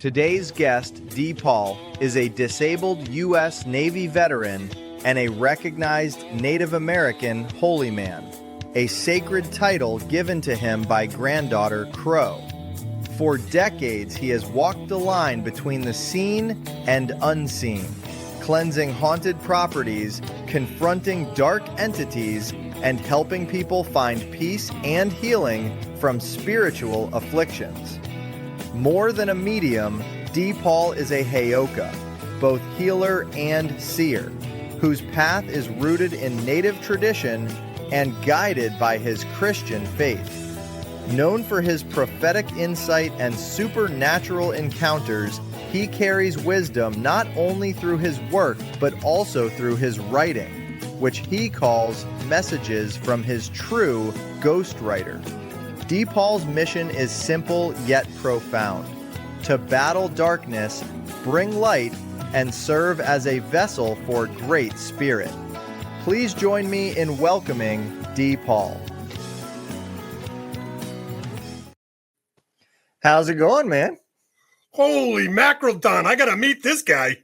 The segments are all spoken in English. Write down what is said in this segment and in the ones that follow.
Today's guest, D. Paul, is a disabled U.S. Navy veteran and a recognized Native American holy man, a sacred title given to him by granddaughter Crow. For decades, he has walked the line between the seen and unseen, cleansing haunted properties, confronting dark entities, and helping people find peace and healing from spiritual afflictions. More than a medium, D. Paul is a Heioka, both healer and seer, whose path is rooted in Native tradition and guided by his Christian faith. Known for his prophetic insight and supernatural encounters, he carries wisdom not only through his work, but also through his writing, which he calls messages from his true ghostwriter. D. Paul's mission is simple yet profound: to battle darkness, bring light, and serve as a vessel for Great Spirit. Please join me in welcoming D. Paul. How's it going, man? Holy mackerel, Don! I gotta meet this guy.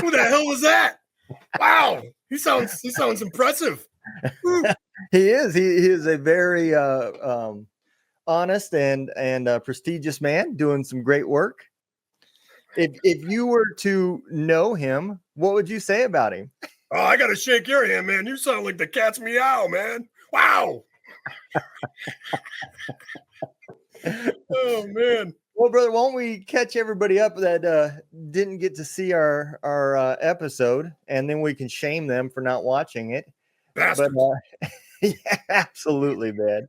Who the hell was that? Wow, he sounds impressive. He is. He is a very honest and prestigious man doing some great work. If you were to know him, what would you say about him? Oh, I gotta shake your hand, man. You sound like the cat's meow, man. Wow. Oh man. Well, brother, why don't we catch everybody up that didn't get to see our episode, and then we can shame them for not watching it. Bastard. But yeah, absolutely, man.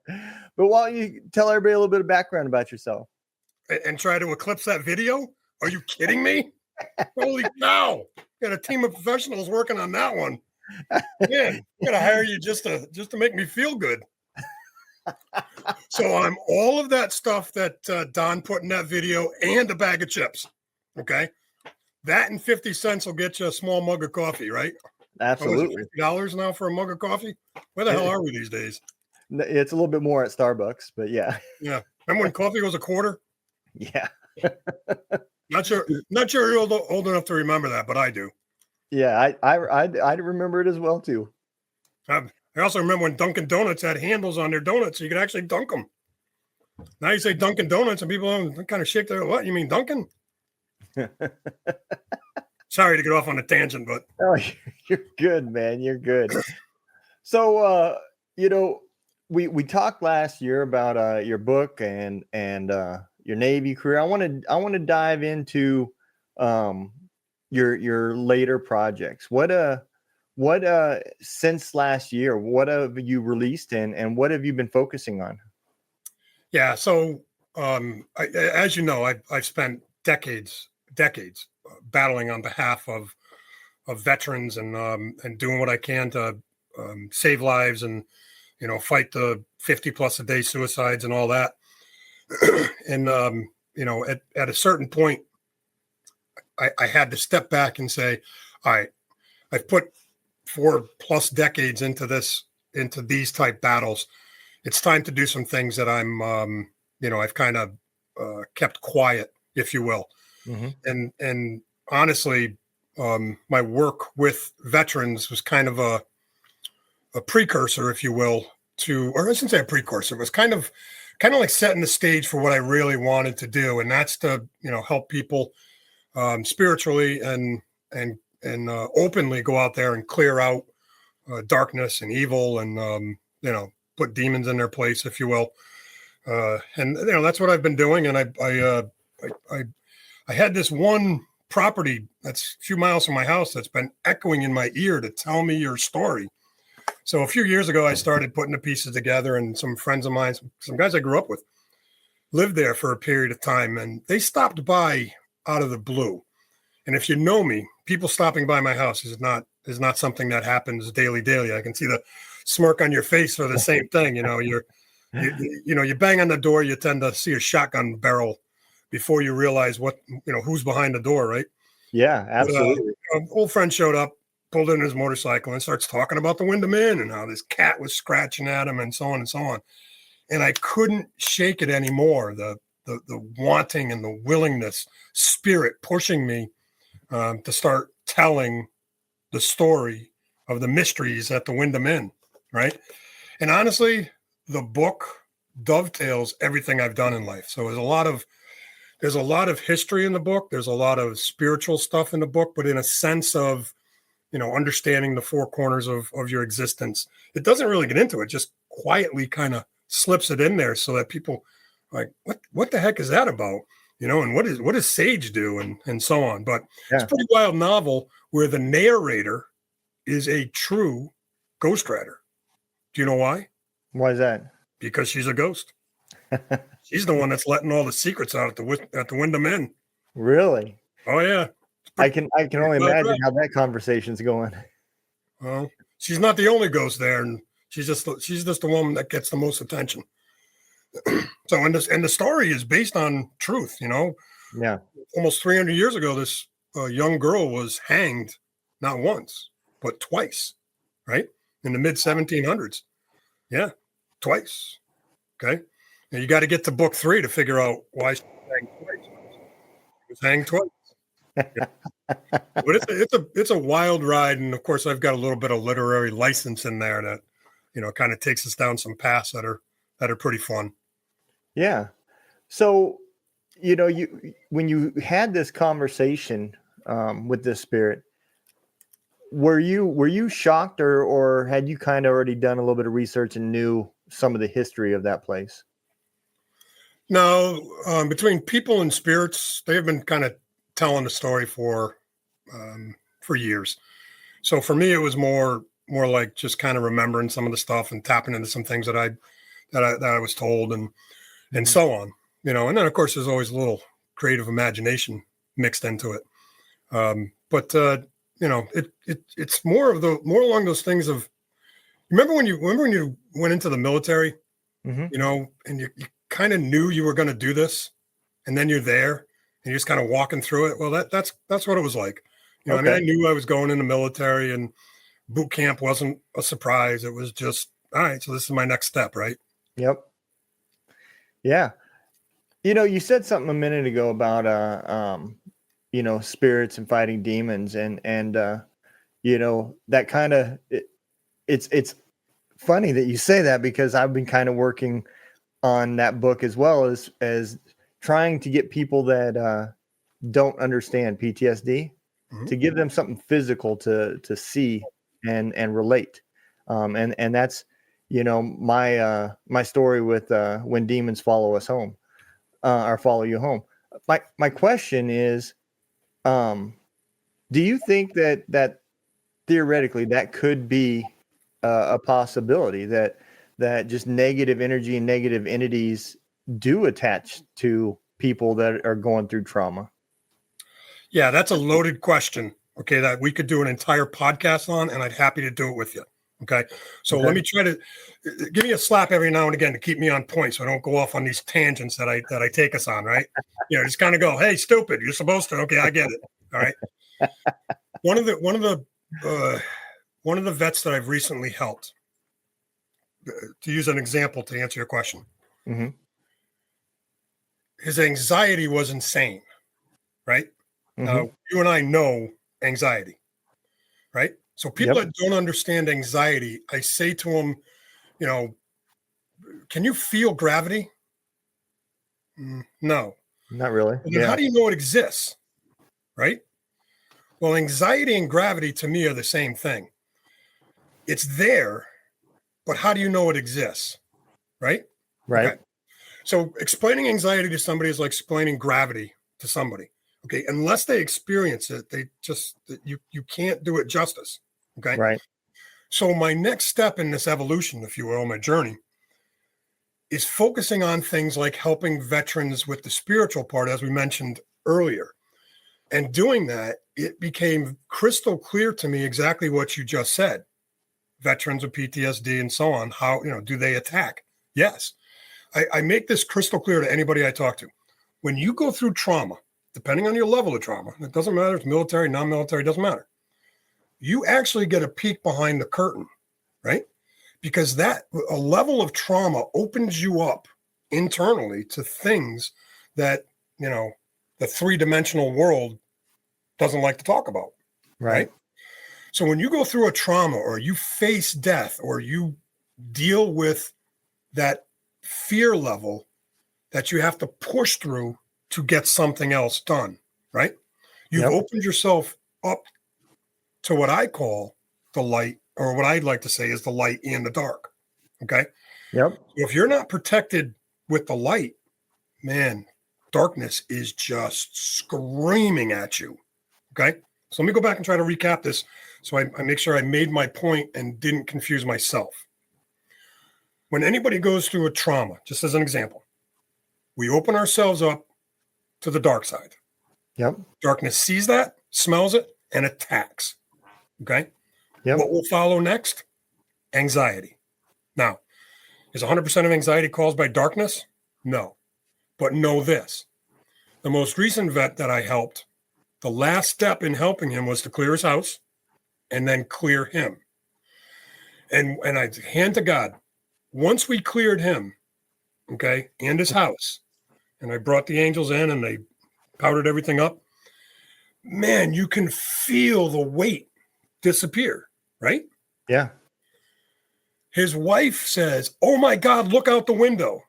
But why don't you tell everybody a little bit of background about yourself? And try to eclipse that video? Are you kidding me? Holy cow. Got a team of professionals working on that one. Man, I gotta hire you just to make me feel good. So I'm all of that stuff that Don put in that video and a bag of chips. Okay. That and 50 cents will get you a small mug of coffee, right? Absolutely. $50 now for a mug of coffee? Where the hell are we these days? It's a little bit more at Starbucks, but yeah. Yeah. Remember when coffee was a quarter? Yeah. Not sure you're old enough to remember that, but I do. Yeah, I remember it as well too. I also remember when Dunkin' Donuts had handles on their donuts, so you could actually dunk them. Now you say Dunkin' Donuts, and people kind of shake their what? You mean Dunkin'? Sorry to get off on a tangent, but you're good, man. You're good. So, we talked last year about your book and your Navy career. I want to dive into your later projects. What since last year, what have you released and what have you been focusing on? Yeah, so as you know, I've spent decades battling on behalf of veterans and doing what I can to save lives and fight the 50 plus a day suicides and all that. And at a certain point, I had to step back and say, all right, I've put 4+ decades into these type battles. It's time to do some things that I've kind of kept quiet, if you will. Mm-hmm. And honestly, my work with veterans was kind of a precursor, if you will, or I shouldn't say a precursor. It was kind of like setting the stage for what I really wanted to do, and that's to help people spiritually and openly go out there and clear out darkness and evil and put demons in their place, if you will. And that's what I've been doing. And I had this one property that's a few miles from my house that's been echoing in my ear to tell me your story. So a few years ago, I started putting the pieces together, and some friends of mine, some guys I grew up with, lived there for a period of time, and they stopped by out of the blue. And if you know me, people stopping by my house is not something that happens daily. I can see the smirk on your face for the same thing. You bang on the door, you tend to see a shotgun barrel before you realize who's behind the door, right? Yeah, absolutely. But, an old friend showed up, pulled in his motorcycle, and starts talking about the Windham Inn and how this cat was scratching at him and so on and so on. And I couldn't shake it anymore. The the wanting and the willingness, spirit pushing me to start telling the story of the mysteries at the Windham Inn, right? And honestly, the book dovetails everything I've done in life. So there's a lot of history in the book. There's a lot of spiritual stuff in the book, but in a sense of, understanding the four corners of your existence. It doesn't really get into it, just quietly kind of slips it in there so that people like, what the heck is that about? And what does sage do? And so on. But It's a pretty wild novel where the narrator is a true ghostwriter. Do you know why? Why is that? Because she's a ghost. She's the one that's letting all the secrets out at the Windham Inn. Really? Oh yeah. I can only imagine how that conversation's going. Well, she's not the only ghost there, and she's just the woman that gets the most attention. So, and the story is based on truth. Yeah. Almost 300 years ago, this young girl was hanged not once but twice, right? In the mid 1700s. Yeah, twice. Okay, and you got to get to book 3 to figure out why she was hanged twice. She was hanged twice. Yeah. But it's a wild ride, and of course I've got a little bit of literary license in there that kind of takes us down some paths that are pretty fun. Yeah. So when you had this conversation with this spirit, were you shocked, or had you kind of already done a little bit of research and knew some of the history of that place? No, between people and spirits, they have been kind of telling the story for years. So for me, it was more like just kind of remembering some of the stuff and tapping into some things that I was told and so on, and then of course there's always a little creative imagination mixed into it. But it's more along those things of, remember when you went into the military, and you kind of knew you were going to do this, and then you're there and you're just kind of walking through it. Well, that's what it was like. Okay. I mean, I knew I was going in the military, and boot camp wasn't a surprise. It was just, all right, so this is my next step, right? Yep. Yeah. You said something a minute ago about spirits and fighting demons, and that kind of it's funny that you say that, because I've been kind of working on that book as well as trying to get people that don't understand PTSD to give them something physical to see and relate. And that's, my story with when demons follow us home, or follow you home. My question is, do you think that theoretically that could be a possibility, that just negative energy and negative entities do attach to people that are going through trauma? Yeah, that's a loaded question. Okay, that we could do an entire podcast on, and I'd happy to do it with you. Okay, so let me try to give me a slap every now and again to keep me on point, so I don't go off on these tangents that I take us on. Right? Just kind of go, hey, stupid, you're supposed to. Okay, I get it. All right. One of the vets that I've recently helped, to use an example to answer your question, his anxiety was insane. Right? Now, you and I know anxiety, right? So people that don't understand anxiety, I say to them, can you feel gravity? No. Not really. Well, then how do you know it exists? Right? Well, anxiety and gravity to me are the same thing. It's there, but how do you know it exists? Right? Right. Okay. So explaining anxiety to somebody is like explaining gravity to somebody. Okay, unless they experience it, you can't do it justice. Okay, right. So my next step in this evolution, if you will, my journey, is focusing on things like helping veterans with the spiritual part, as we mentioned earlier. And doing that, it became crystal clear to me exactly what you just said. Veterans with PTSD and so on, how do they attack? Yes, I make this crystal clear to anybody I talk to. When you go through trauma, depending on your level of trauma, it doesn't matter if it's military, non-military, doesn't matter. You actually get a peek behind the curtain, right? Because a level of trauma opens you up internally to things that, the three-dimensional world doesn't like to talk about. Right. So when you go through a trauma or you face death or you deal with that fear level that you have to push through to get something else done, right? You've opened yourself up to what I call the light, or what I'd like to say is the light and the dark. Okay. Yep. So if you're not protected with the light, man, darkness is just screaming at you. Okay. So let me go back and try to recap this so I make sure I made my point and didn't confuse myself. When anybody goes through a trauma, just as an example, we open ourselves up to the dark side. Yep. Darkness sees that, smells it, and attacks. Okay. Yep. What will follow next? Anxiety. Now, is 100% of anxiety caused by darkness? No. But know this. The most recent vet that I helped, the last step in helping him was to clear his house and then clear him. And I hand to God, once we cleared him, okay, and his house, and I brought the angels in and they powdered everything up, man, you can feel the weight disappear, right? Yeah. His wife says, "Oh my God, look out the window."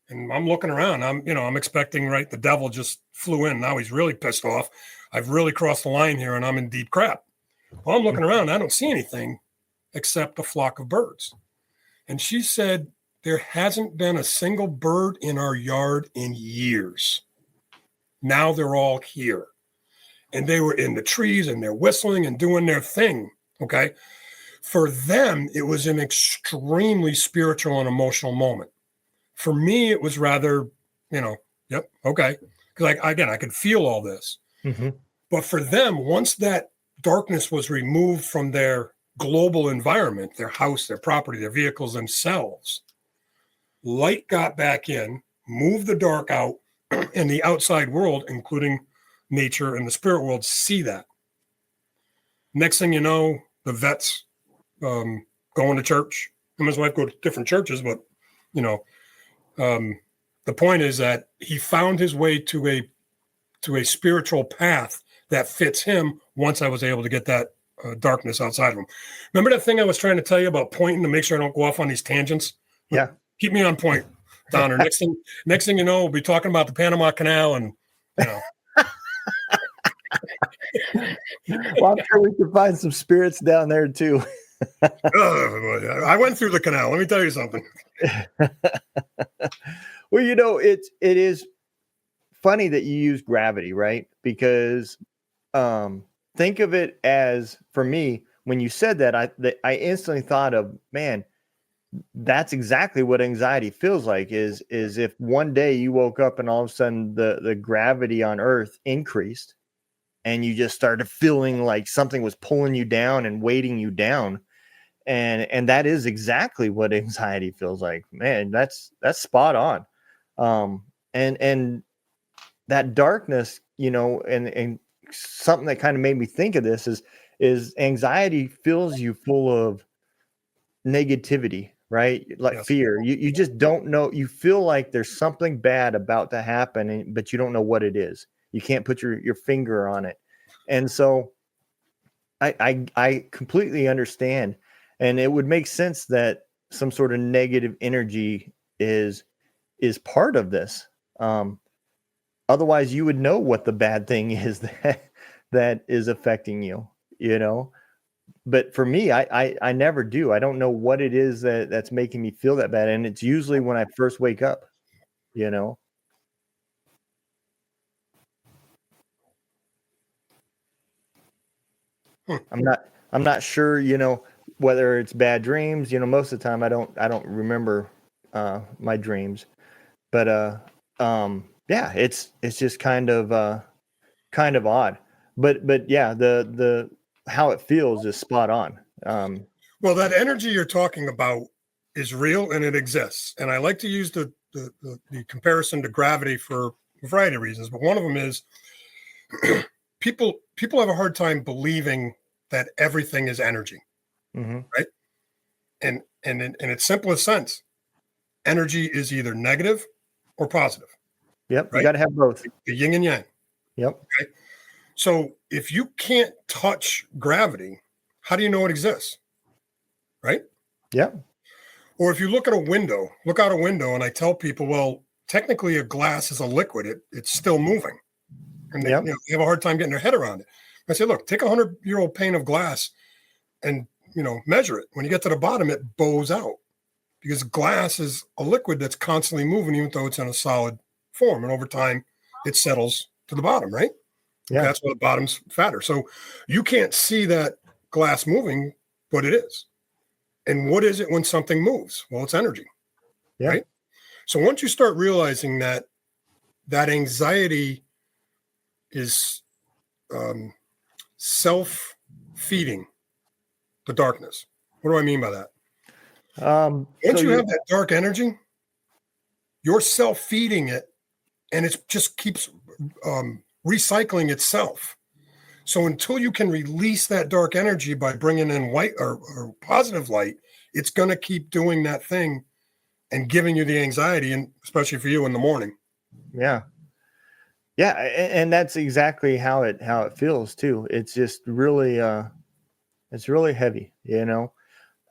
And I'm looking around. I'm expecting, right, the devil just flew in. Now he's really pissed off. I've really crossed the line here and I'm in deep crap. Well, I'm looking around. I don't see anything except a flock of birds. And she said, there hasn't been a single bird in our yard in years. Now they're all here. And they were in the trees and they're whistling and doing their thing. Okay. For them, it was an extremely spiritual and emotional moment. For me, it was rather, yep, okay. Because I could feel all this. Mm-hmm. But for them, once that darkness was removed from their global environment, their house, their property, their vehicles themselves, light got back in, moved the dark out, and the outside world, including nature and the spirit world, see that. Next thing you know, the vet's going to church. Him and his wife go to different churches, but, the point is that he found his way to a spiritual path that fits him once I was able to get that darkness outside of him. Remember that thing I was trying to tell you about pointing to make sure I don't go off on these tangents? Yeah. Keep me on point, Donner. Next thing you know, we'll be talking about the Panama Canal and, Well, I'm sure we can find some spirits down there too. I went through the canal. Let me tell you something. Well, it is funny that you use gravity, right? Because think of it as, for me, when you said that, I instantly thought of, man, that's exactly what anxiety feels like. Is if one day you woke up and all of a sudden the gravity on Earth increased, and you just started feeling like something was pulling you down and weighting you down. And that is exactly what anxiety feels like, man. That's spot on. And that darkness, and something that kind of made me think of this is anxiety fills you full of negativity, right? Like Yes. fear. You just don't know. You feel like there's something bad about to happen, but you don't know what it is. You can't put your finger on it. And so I completely understand. And it would make sense that some sort of negative energy is part of this. Otherwise, you would know what the bad thing is that is affecting you, But for me, I never do. I don't know what it is that's making me feel that bad. And it's usually when I first wake up, I'm not sure, whether it's bad dreams. Most of the time I don't remember my dreams. But yeah, it's just kind of odd. But yeah, the how it feels is spot on. Well, that energy you're talking about is real and it exists. And I like to use the comparison to gravity for a variety of reasons. But one of them is people have a hard time believing that everything is energy, right? And in its simplest sense, energy is either negative or positive. Yep. You right? got to have both. The yin and yang. Yep. Okay. So if you can't touch gravity, how do you know it exists? Right? Yep. Or if you look out a window, and I tell people, well, technically a glass is a liquid, it's still moving. And they, Yep. they have a hard time getting their head around it. I say, look, take a 100-year-old pane of glass and measure it. When you get to the bottom, it bows out because glass is a liquid that's constantly moving, even though it's in a solid form. And over time, it settles to the bottom, right? Yeah. That's why the bottom's fatter. So you can't see that glass moving, but it is. And what is it when something moves? Well, it's energy, Yeah. right? So once you start realizing that anxiety is self-feeding the darkness. What do I mean by that? Once you have that dark energy, you're self-feeding it, and it just keeps recycling itself. So until you can release that dark energy by bringing in white or positive light, it's going to keep doing that thing and giving you the anxiety, and especially for you in the morning. Yeah. Yeah. And that's exactly how it feels too. It's just really, it's really heavy,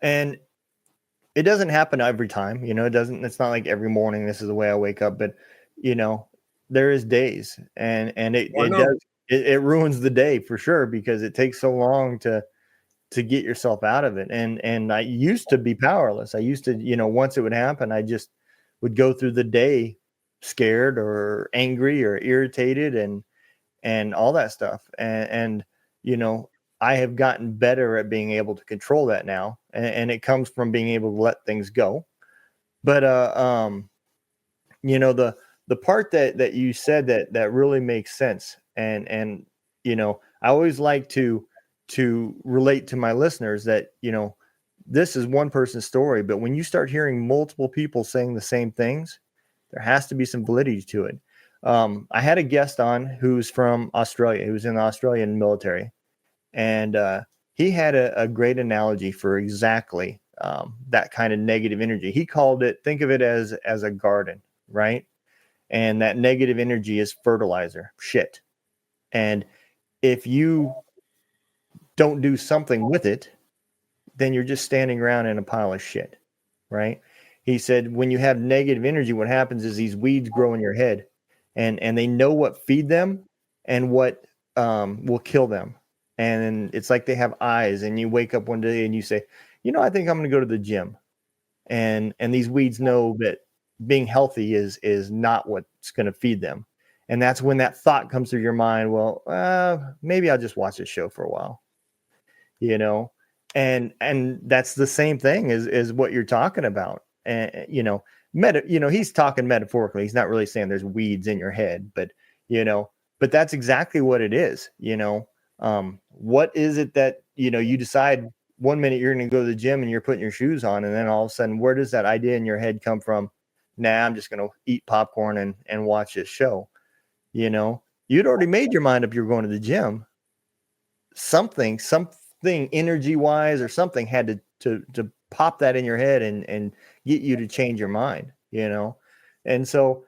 and it doesn't happen every time, it's not like every morning, this is the way I wake up, but there is days and it ruins the day for sure, because it takes so long to get yourself out of it. And I used to be powerless. I used to, once it would happen, I just would go through the day scared or angry or irritated and all that stuff. And I have gotten better at being able to control that now. And it comes from being able to let things go. But, the part that you said that really makes sense. And, I always like to relate to my listeners that, this is one person's story, but when you start hearing multiple people saying the same things, there has to be some validity to it. I had a guest on who's from Australia, who's in the Australian military, and he had a great analogy for exactly that kind of negative energy. He called it, think of it as a garden, right? And that negative energy is fertilizer, shit. And if you don't do something with it, then you're just standing around in a pile of shit, right? He said, when you have negative energy, what happens is these weeds grow in your head, and they know what feed them and what will kill them. And it's like they have eyes, and you wake up one day and you say, I think I'm going to go to the gym. And these weeds know that being healthy is not what's going to feed them. And that's when that thought comes through your mind. Well, maybe I'll just watch this show for a while, and that's the same thing as what you're talking about. And, he's talking metaphorically. He's not really saying there's weeds in your head, but that's exactly what it is. What is it that, you decide one minute you're going to go to the gym and you're putting your shoes on, and then all of a sudden, where does that idea in your head come from? Nah, I'm just going to eat popcorn and watch this show. You'd already made your mind up you're going to the gym. Something energy wise or something had to pop that in your head and get you to change your mind, And so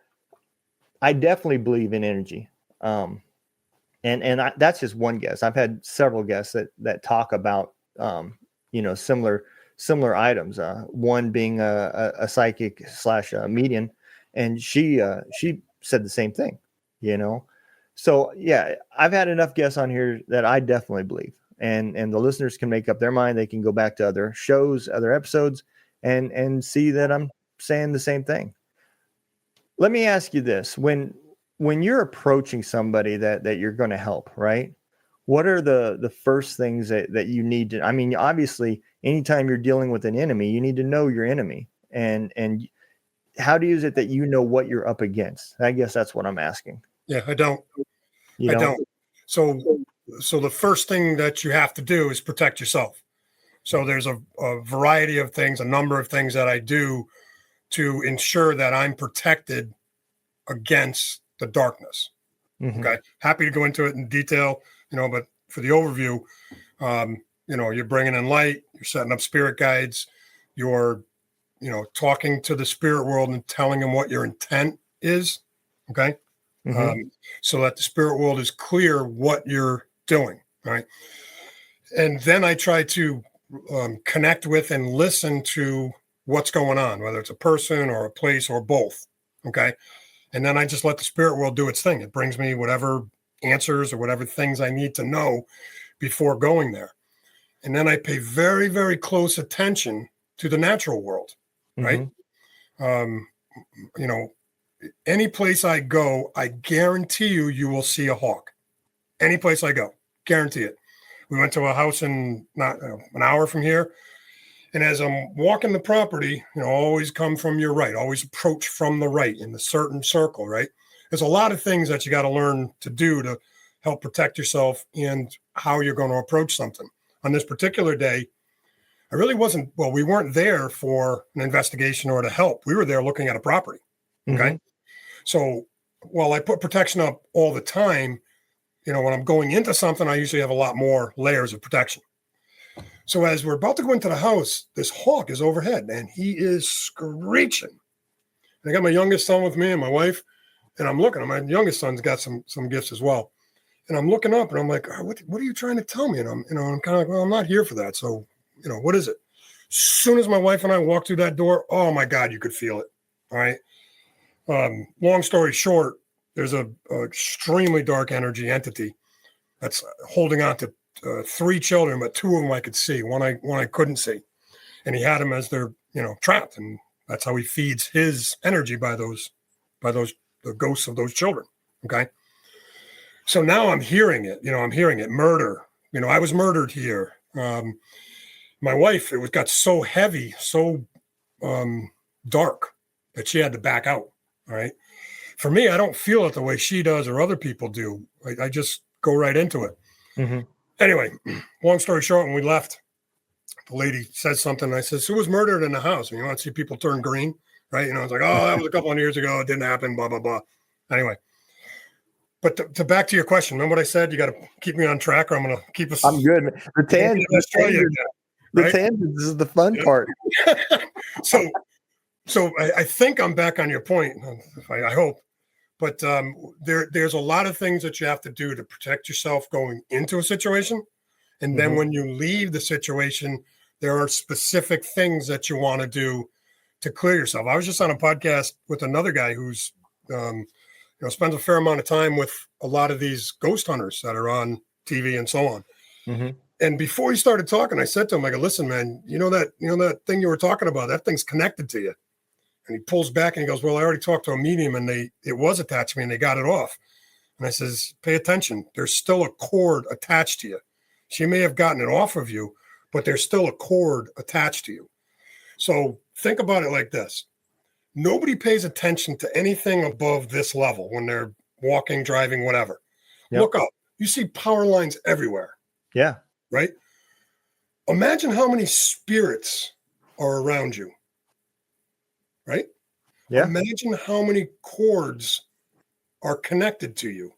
I definitely believe in energy. That's just one guess. I've had several guests that talk about, similar items. One being a psychic / medium, and she said the same thing, So yeah, I've had enough guests on here that I definitely believe, and the listeners can make up their mind. They can go back to other shows, other episodes, and see that I'm saying the same thing. Let me ask you this: when you're approaching somebody that you're going to help, right? What are the first things that you need to? I mean, obviously, anytime you're dealing with an enemy, you need to know your enemy, and how is it that you know what you're up against? I guess that's what I'm asking. Yeah, I don't. I don't. So the first thing that you have to do is protect yourself. So there's a variety of things, a number of things that I do to ensure that I'm protected against the darkness. Mm-hmm. Okay. Happy to go into it in detail, but for the overview, you're bringing in light, you're setting up spirit guides, you're, talking to the spirit world and telling them what your intent is. Okay. so that the spirit world is clear what you're doing, right? And then I try to connect with and listen to what's going on, whether it's a person or a place or both, okay? And then I just let the spirit world do its thing. It brings me whatever answers or whatever things I need to know before going there. And then I pay very, very close attention to the natural world, right? Any place I go, I guarantee you will see a hawk. Any place I go, guarantee it. We went to a house in not an hour from here. And as I'm walking the property, always come from your right, always approach from the right in the certain circle, right? There's a lot of things that you got to learn to do to help protect yourself and how you're going to approach something. On this particular day, we weren't there for an investigation or to help. We were there looking at a property. Okay. So while I put protection up all the time, when I'm going into something, I usually have a lot more layers of protection. So as we're about to go into the house, this hawk is overhead and he is screeching. And I got my youngest son with me and my wife, and I'm looking. My youngest son's got some gifts as well. And I'm looking up and I'm like, what are you trying to tell me? And I'm kind of like, well, I'm not here for that. So, what is it? As soon as my wife and I walked through that door, oh my God, you could feel it. All right. Long story short, there's a extremely dark energy entity that's holding on to 3 children, but 2 of them I could see. One I couldn't see, and he had them as they're trapped, and that's how he feeds his energy by the ghosts of those children. Okay, so now I'm hearing it. I'm hearing it. Murder. I was murdered here. My wife, got so heavy, so dark that she had to back out. All right. For me, I don't feel it the way she does or other people do. I just go right into it. Anyway, long story short, when we left, the lady said something. And I said, "Who was murdered in the house?" And you want to see people turn green, right? It's like, oh, that was a couple of years ago. It didn't happen, blah, blah, blah. Anyway, but to back to your question, remember what I said? You got to keep me on track or I'm going to keep us. I'm good. The tangents is the fun part. So I think I'm back on your point. I hope. But there's a lot of things that you have to do to protect yourself going into a situation. And then when you leave the situation, there are specific things that you want to do to clear yourself. I was just on a podcast with another guy who's, spends a fair amount of time with a lot of these ghost hunters that are on TV and so on. And before he started talking, I said to him, I go, listen, man, that thing you were talking about, that thing's connected to you. And he pulls back and he goes, well, I already talked to a medium and it was attached to me and they got it off. And I says, pay attention. There's still a cord attached to you. She may have gotten it off of you, but there's still a cord attached to you. So think about it like this. Nobody pays attention to anything above this level when they're walking, driving, whatever. Yep. Look up. You see power lines everywhere. Yeah. Right? Imagine how many spirits are around you. Right? Yeah. Imagine how many cords are connected to you.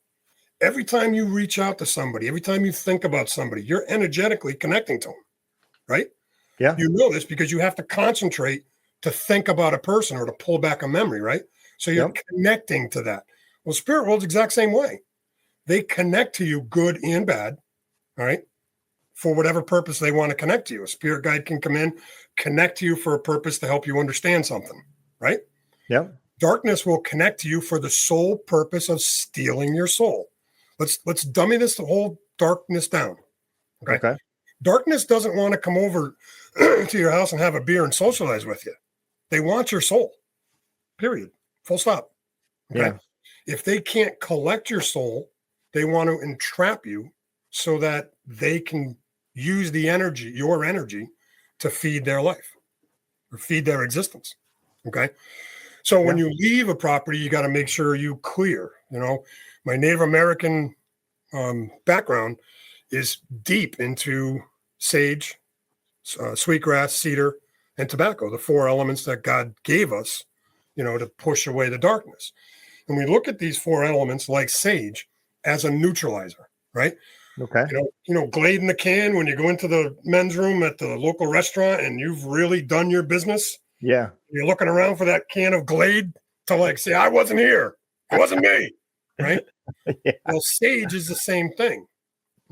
Every time you reach out to somebody, every time you think about somebody, you're energetically connecting to them. Right? Yeah. You know this because you have to concentrate to think about a person or to pull back a memory, right? So you're connecting to that. Well, spirit world's the exact same way. They connect to you good and bad, all right? For whatever purpose they want to connect to you. A spirit guide can come in, connect to you for a purpose to help you understand something, right? Yeah. Darkness will connect to you for the sole purpose of stealing your soul. Let's dummy this whole darkness down. Okay. Darkness doesn't want to come over to your house and have a beer and socialize with you. They want your soul. Period. Full stop. Okay. Yeah. If they can't collect your soul, they want to entrap you so that they can use the energy, your energy, to feed their life or feed their existence. Okay. So when you leave a property, you got to make sure you clear. My Native American background is deep into sage, sweetgrass, cedar, and tobacco, the 4 elements that God gave us, to push away the darkness. And we look at these 4 elements like sage as a neutralizer, right? Okay. Glade in the can when you go into the men's room at the local restaurant and you've really done your business. Yeah. You're looking around for that can of Glade to say, I wasn't here. It wasn't me. right? Yeah. Well, sage is the same thing.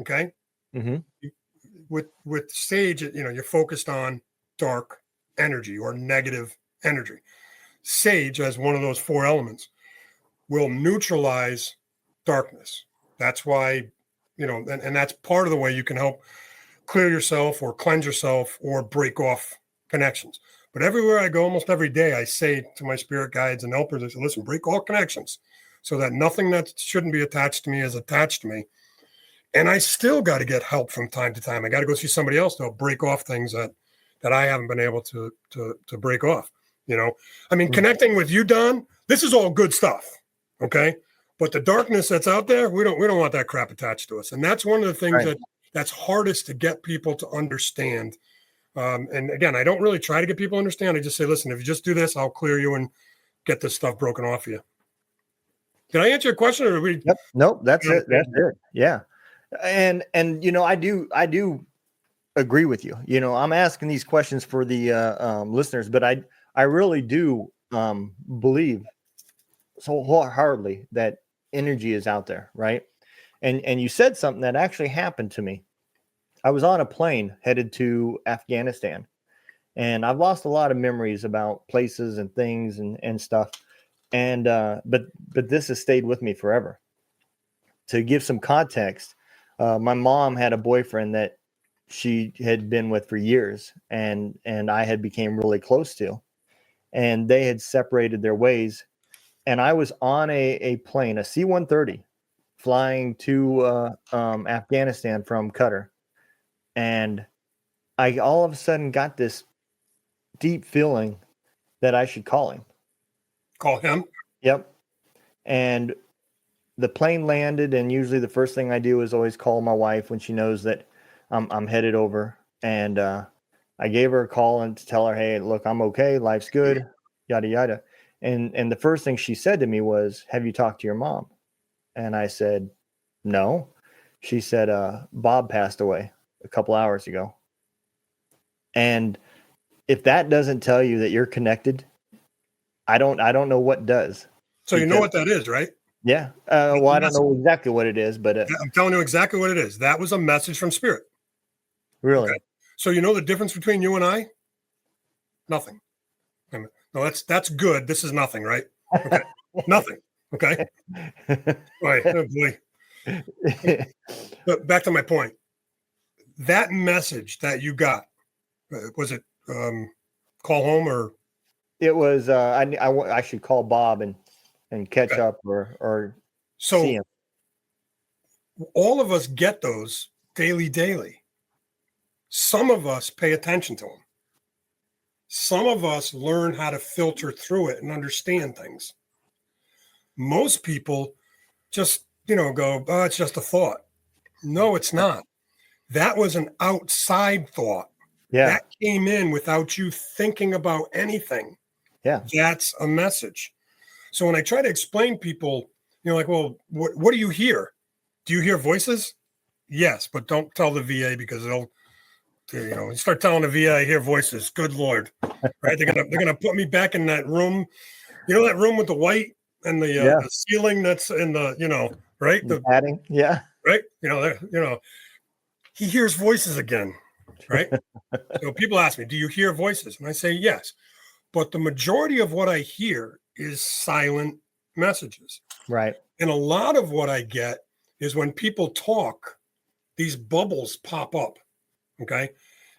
Okay. Mm-hmm. With sage, you're focused on dark energy or negative energy. Sage, as one of those four elements, will neutralize darkness. That's why, and that's part of the way you can help clear yourself or cleanse yourself or break off connections. But everywhere I go, almost every day, I say to my spirit guides and helpers, I say, listen, break all connections so that nothing that shouldn't be attached to me is attached to me. And I still got to get help from time to time. I got to go see somebody else to help break off things that I haven't been able to break off. I mean, connecting with you, Don, this is all good stuff. Okay. But the darkness that's out there, we don't want that crap attached to us. And that's one of the things that's hardest to get people to understand. And again, I don't really try to get people to understand. I just say, listen, if you just do this, I'll clear you and get this stuff broken off you. Did I answer your question, or did we? Yep. Nope. That's it. That's it. Yeah. And I do agree with you. I'm asking these questions for the listeners, but I really do believe so wholeheartedly that energy is out there, right? And you said something that actually happened to me. I was on a plane headed to Afghanistan, and I've lost a lot of memories about places and things and stuff. And but this has stayed with me forever. To give some context, my mom had a boyfriend that she had been with for years, and I had became really close to, and they had separated their ways. And I was on a plane, a C-130, flying to Afghanistan from Qatar. And I all of a sudden got this deep feeling that I should call him. Call him? Yep. And the plane landed, and usually the first thing I do is always call my wife when she knows that I'm headed over. And I gave her a call and to tell her, hey, look, I'm okay. Life's good, yada, yada. And the first thing she said to me was, have you talked to your mom? And I said, no. She said, Bob passed away a couple hours ago. And if that doesn't tell you that you're connected, I don't know what does. So you know what that is, right? Yeah. Well, I don't know exactly what it is, but I'm telling you exactly what it is. That was a message from spirit. Really? Okay. So you know the difference between you and I? Nothing. No, that's good. This is nothing, right? Okay. Nothing. Okay. Right. Oh boy. But back to my point. That message that you got, was it call home or? It was. I should call Bob and catch up or see him. All of us get those daily. Some of us pay attention to them. Some of us learn how to filter through it and understand things. Most people just, go, oh, it's just a thought. No, it's not. That was an outside thought. Yeah. That came in without you thinking about anything. Yeah. That's a message. So when I try to explain people, like, well, what do you hear? Do you hear voices? Yes, but don't tell the VA because they'll, you start telling the VA I hear voices. Good Lord, right? They're gonna put me back in that room. That room with the white and the ceiling that's in the, right? The padding, yeah. Right. He hears voices again, right? So people ask me, do you hear voices? And I say yes, but the majority of what I hear is silent messages. Right. And a lot of what I get is when people talk, these bubbles pop up. Okay.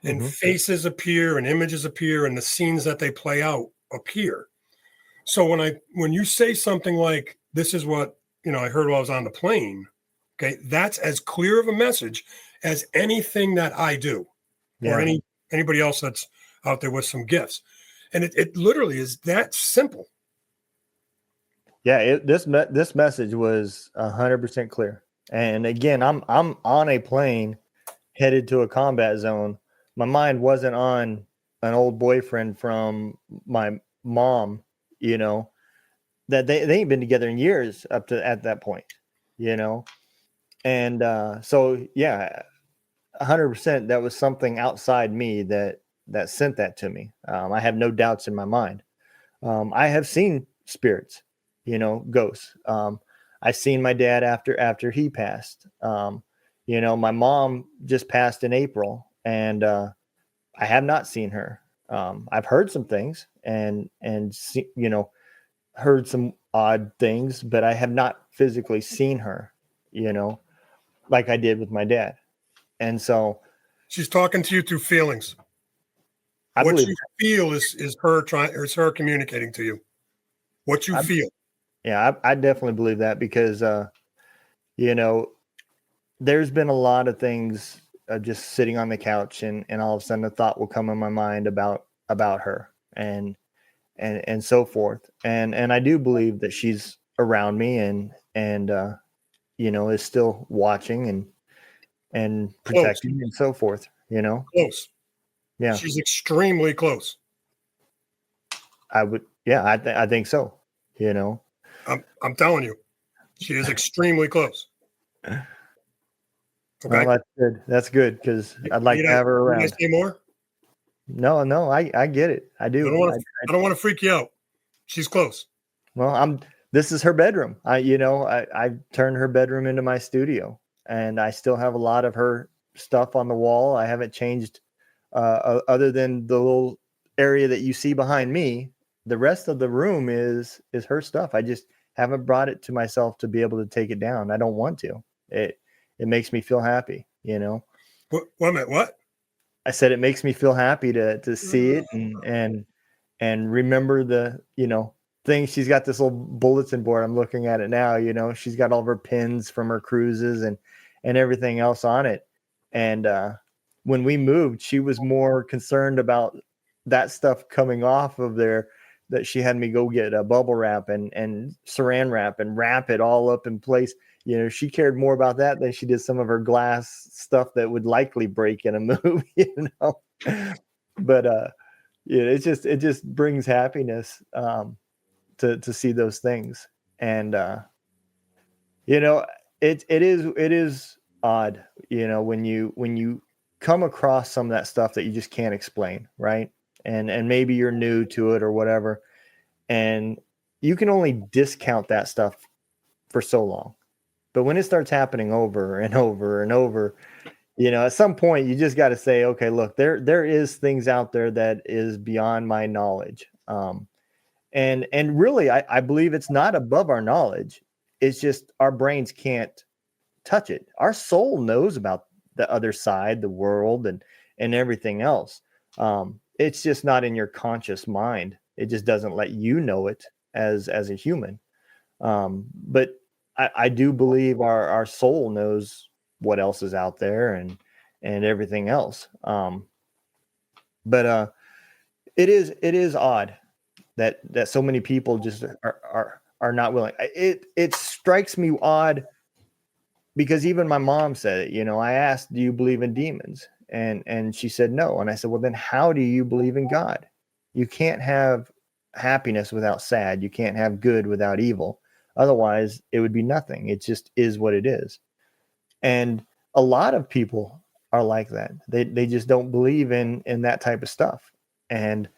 And faces appear and images appear and the scenes that they play out appear. So when you say something like, this is what, I heard while I was on the plane. Okay. That's as clear of a message as anything that I do or anybody else that's out there with some gifts. And it literally is that simple. Yeah. This message was 100% clear. And again, I'm on a plane headed to a combat zone. My mind wasn't on an old boyfriend from my mom, that they ain't been together in years up to at that point, And so, yeah, 100%, that was something outside me that sent that to me. I have no doubts in my mind. I have seen spirits, ghosts. I seen my dad after he passed. My mom just passed in April, and I have not seen her. I've heard some things and heard some odd things, but I have not physically seen her, like I did with my dad. And so she's talking to you through feelings. I what believe you feel is her communicating to you. What you feel. Yeah, I definitely believe that because, there's been a lot of things just sitting on the couch and all of a sudden a thought will come in my mind about her and so forth. And I do believe that she's around me and is still watching and protecting Close. and so forth, Close. Yeah. She's extremely close. I think so, I'm telling you, she is extremely close. Okay. Well, that's good because I'd like to have her around. Can I say more? No, I get it. I do. I don't want to freak you out. She's close. Well, this is her bedroom. I turned her bedroom into my studio, and I still have a lot of her stuff on the wall. I haven't changed, other than the little area that you see behind me. The rest of the room is her stuff. I just haven't brought it to myself to be able to take it down. I don't want to. It makes me feel happy, Wait a minute, what? I said it makes me feel happy to see it and remember the, things. She's got this little bulletin board. I'm looking at it now, she's got all of her pins from her cruises and everything else on it. And when we moved, she was more concerned about that stuff coming off of there, that she had me go get a bubble wrap and saran wrap and wrap it all up in place. She cared more about that than she did some of her glass stuff that would likely break in a move, But it just brings happiness to see those things. And it is odd, when you come across some of that stuff that you just can't explain, right? And maybe you're new to it or whatever, and you can only discount that stuff for so long. But when it starts happening over and over and over, at some point you just got to say, okay, look, there is things out there that is beyond my knowledge. And really, I believe it's not above our knowledge. It's just our brains can't touch it. Our soul knows about the other side, the world, and everything else. It's just not in your conscious mind. It just doesn't let you know it as a human. But I do believe our soul knows what else is out there and everything else. But it is odd that so many people just are not willing. It strikes me odd because even my mom said it. I asked, "Do you believe in demons?" And she said no. And I said, "Well, then how do you believe in God? You can't have happiness without sad. You can't have good without evil. Otherwise, it would be nothing. It just is what it is." And a lot of people are like that. They just don't believe in that type of stuff. And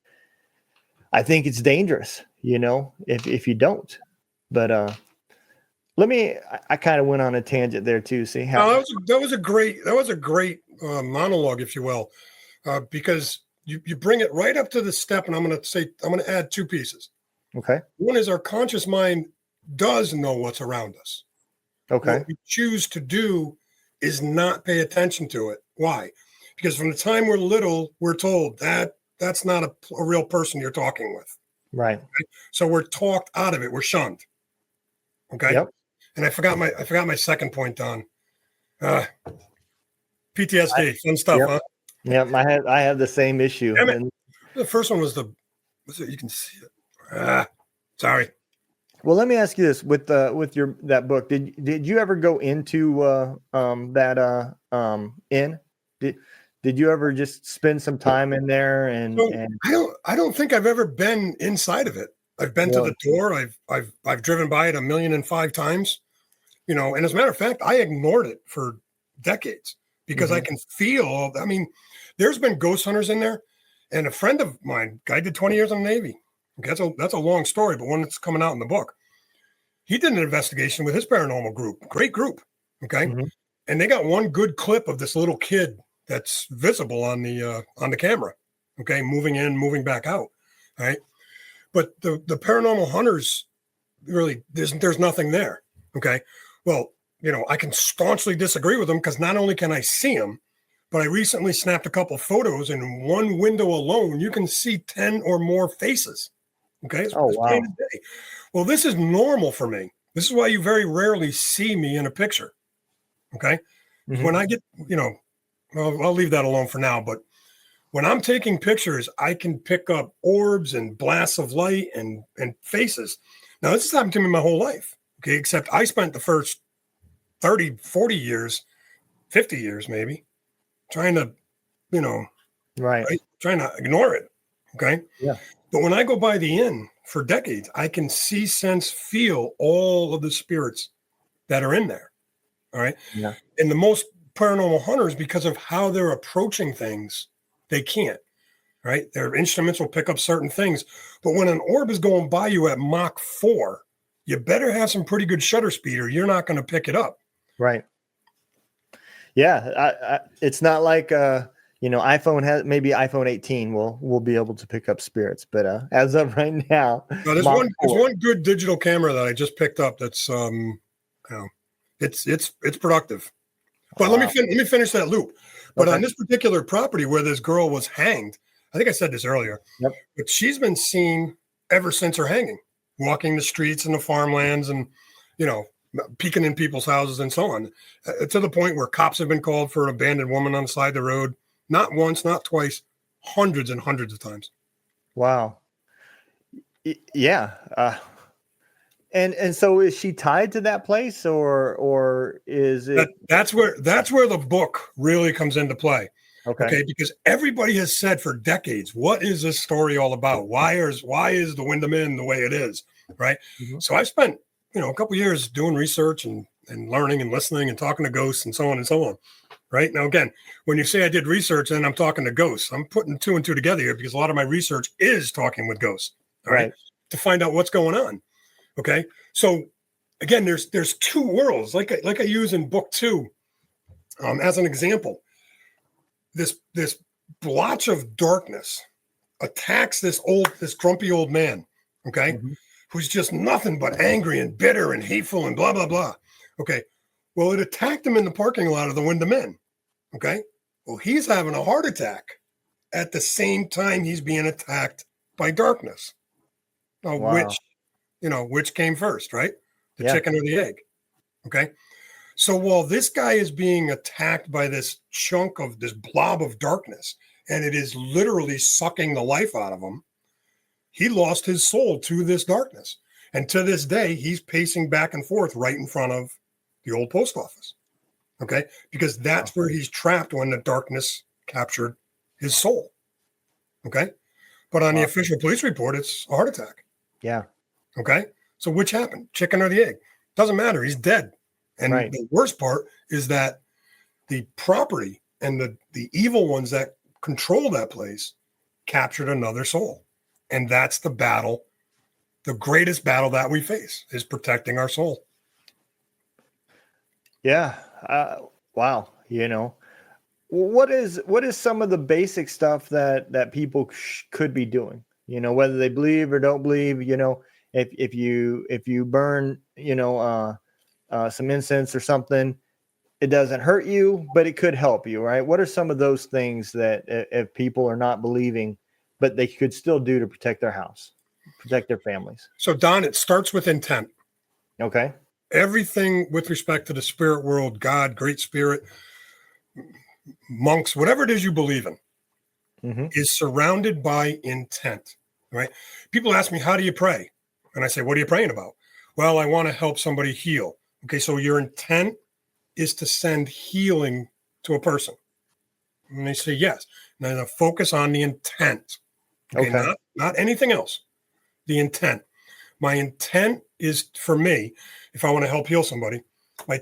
I think it's dangerous, if you don't. But I kind of went on a tangent there too. See how that was a great monologue, if you will, because you bring it right up to the step, and I'm going to add two pieces. Okay. One is our conscious mind does know what's around us. Okay. What we choose to do is not pay attention to it. Why? Because from the time we're little, we're told that that's not a real person you're talking with. Right. Okay? So we're talked out of it. We're shunned. Okay. Yep. And I forgot my second point, Don. PTSD, fun stuff, yep. huh? Yep. I have the same issue. And the first one was you can see it. Sorry. Well, let me ask you this: with that book, did you ever go into that inn? Did you ever just spend some time in there? And I don't think I've ever been inside of it. I've been to the door. I've driven by it 1,000,005 times. And as a matter of fact, I ignored it for decades because I can feel. I mean, there's been ghost hunters in there, and a friend of mine, guy did 20 years in the Navy. Okay, that's a long story, but one that's coming out in the book. he did an investigation with his paranormal group, great group. Okay. Mm-hmm. And they got one good clip of this little kid that's visible on the camera. Okay. Moving in, moving back out. All right. But the paranormal hunters, really, there's nothing there. Okay. Well, I can staunchly disagree with them, because not only can I see them, but I recently snapped a couple photos, and in one window alone, you can see 10 or more faces. Okay. It's plain as day. Well, this is normal for me. This is why you very rarely see me in a picture. Okay. Mm-hmm. When I get, I'll leave that alone for now, but when I'm taking pictures, I can pick up orbs and blasts of light and faces. Now, this has happened to me my whole life. Okay. Except I spent the first 30, 40 years, 50 years, maybe, trying to, right, trying to ignore it. Okay. Yeah. But when I go by the inn for decades, I can see, sense, feel all of the spirits that are in there. All right. Yeah. And the most paranormal hunters, because of how they're approaching things, they can't. Right. Their instruments will pick up certain things. But when an orb is going by you at Mach 4, you better have some pretty good shutter speed, or you're not going to pick it up. Right. Yeah. It's not like, iPhone has, maybe iPhone 18 will be able to pick up spirits, but as of right now, there's one good digital camera that I just picked up. That's it's productive. But let me finish that loop. But on this particular property where this girl was hanged, I think I said this earlier. Yep. But she's been seen ever since her hanging, walking the streets and the farmlands, and peeking in people's houses and so on, to the point where cops have been called for an abandoned woman on the side of the road. Not once, not twice, hundreds and hundreds of times. Wow. Yeah. And so is she tied to that place, or is it? That's where the book really comes into play. Okay. Because everybody has said for decades, what is this story all about? Why is the Windham Inn the way it is? Right. Mm-hmm. So I've spent, a couple of years doing research and learning and listening and talking to ghosts and so on and so on. Right. Now, again, when you say I did research and I'm talking to ghosts, I'm putting two and two together here, because a lot of my research is talking with ghosts. All right. To find out what's going on. Okay. So again, there's two worlds, like I use in book 2, as an example. This blotch of darkness attacks this grumpy old man. Okay. Mm-hmm. Who's just nothing but angry and bitter and hateful and blah, blah, blah. Okay. Well, it attacked him in the parking lot of the Windham Inn. Okay. Well, he's having a heart attack at the same time he's being attacked by darkness. Now, which came first, right? The chicken or the egg. Okay. So while this guy is being attacked by this chunk of this blob of darkness, and it is literally sucking the life out of him, he lost his soul to this darkness. And to this day, he's pacing back and forth right in front of the old post office. Okay. Because that's where he's trapped when the darkness captured his soul. Okay. But on the official police report, it's a heart attack. Yeah. Okay. So which happened? Chicken or the egg? Doesn't matter. He's dead. And the worst part is that the property and the evil ones that control that place captured another soul. And that's the battle. The greatest battle that we face is protecting our soul. Yeah. Wow. What is some of the basic stuff that people could be doing, whether they believe or don't believe, if you burn, some incense or something, it doesn't hurt you, but it could help you, right? What are some of those things that if people are not believing, but they could still do to protect their house, protect their families? So, Don, it starts with intent. Okay. Everything with respect to the spirit world, God, Great Spirit, monks, whatever it is you believe in, mm-hmm. is surrounded by intent, right? People ask me, how do you pray? And I say, what are you praying about? Well, I want to help somebody heal. Okay, so your intent is to send healing to a person. And they say yes. Now, the focus on the intent. Okay. Not anything else. The intent. My intent is, for me, if I want to help heal somebody, my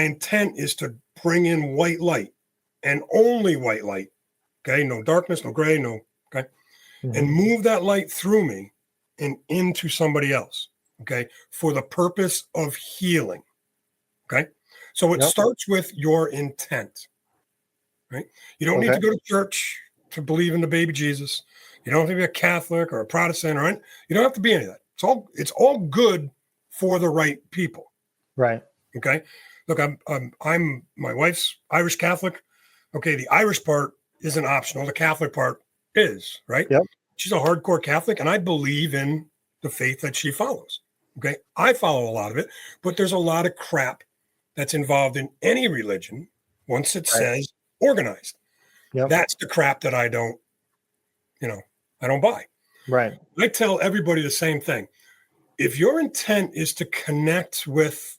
intent is to bring in white light, and only white light. Okay, no darkness, no gray, no. Okay, mm-hmm. and move that light through me and into somebody else. okay, for the purpose of healing. Okay. So it Yep. starts with your intent, right? You don't need Okay. to go to church to believe in the baby Jesus. You don't have to be a Catholic or a Protestant or anything. You don't have to be any of that. It's all good for the right people. Right. Okay. Look, I'm my wife's Irish Catholic. Okay, the Irish part isn't optional. The Catholic part is, right? Yep. She's a hardcore Catholic, and I believe in the faith that she follows. Okay. I follow a lot of it, but there's a lot of crap that's involved in any religion once it Right. says organized. Yep. That's the crap that I don't buy. Right. I tell everybody the same thing. If your intent is to connect with